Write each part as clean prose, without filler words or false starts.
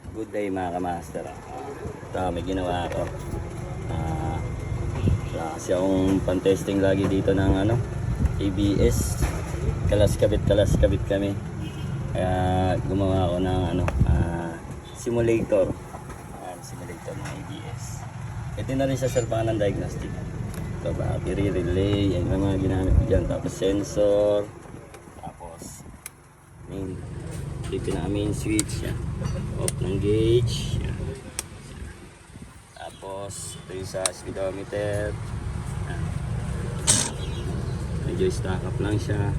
Good day mga kamaster. Ito, may ginawa ako. Kasi akong pan-testing lagi dito ng ABS. Kalas-kabit kami. Kaya gumawa ako ng simulator. Simulator ng ABS. Ito na rin sa salpangan ng diagnostic. Ito, battery relay. Yan yung mga ginamit ko dyan. Tapos sensor. Tapos main switch. Yan. Off ng gauge. Yan. Tapos ito yung sa speedometer. Yan. Medyo stack up lang siya.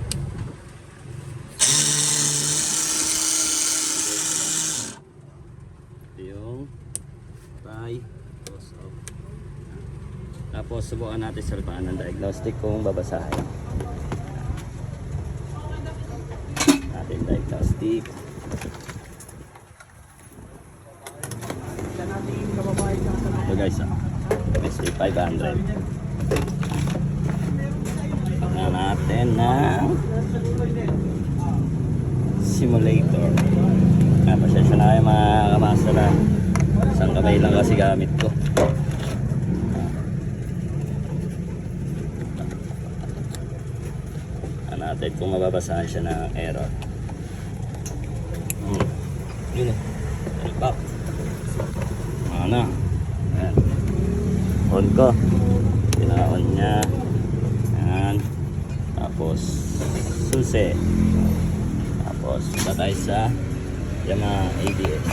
Ito yung tie. Tapos subukan natin sa salpangan ng diagnostic kung babasahin. Ating diagnostic. Ito guys, ST500. Na natin ng simulator. Pasensya na kayo mga kamaster. Isang kamay lang kasi gamit ko. Natin kung mababasahan siya ng error. Yun o. Back. Ayan. On ko. Pina-on niya. Ayan. Tapos susi. Tapos patay sa Yamaha ABS.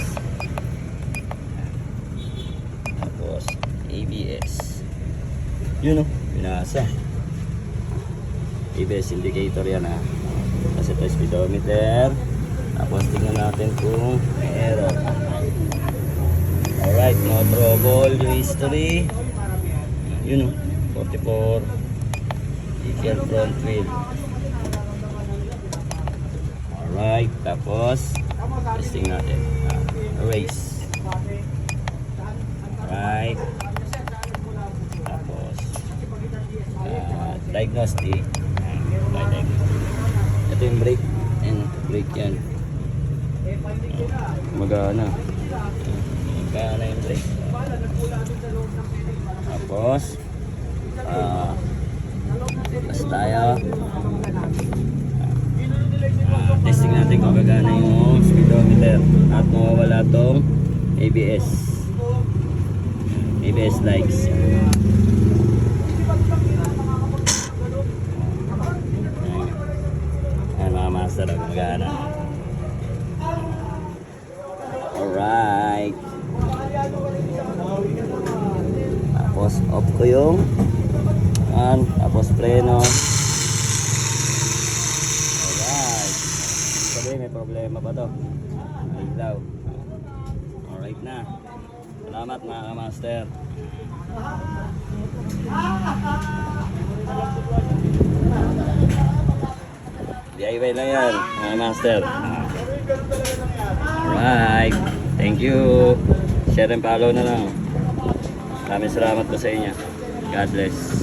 Tapos ABS. Yun o. Pinasa. ABS indicator yan ha. Kasi ito speedometer. Tapos tingnan natin kung may error. Alright, no trouble. Yung history. Yun o. 44. Equal front wheel. Alright, tapos testing natin. Erase. Alright. Tapos diagnostic. Ito yung brake. Brake yan. Magana yung brake. Tapos tapos tayo testing natin kung gagana yung speedometer at mawawala tong ABS lights. Master ang magana. Alright. Tapos off ko yung tapos preno. Alright. Sabi may problema pa to. May ilaw. Alright na. Salamat mga kamaster. DIY lang yan, mga master. Alright. Thank you. Share and follow na lang. Maraming salamat po sa inyo. God bless.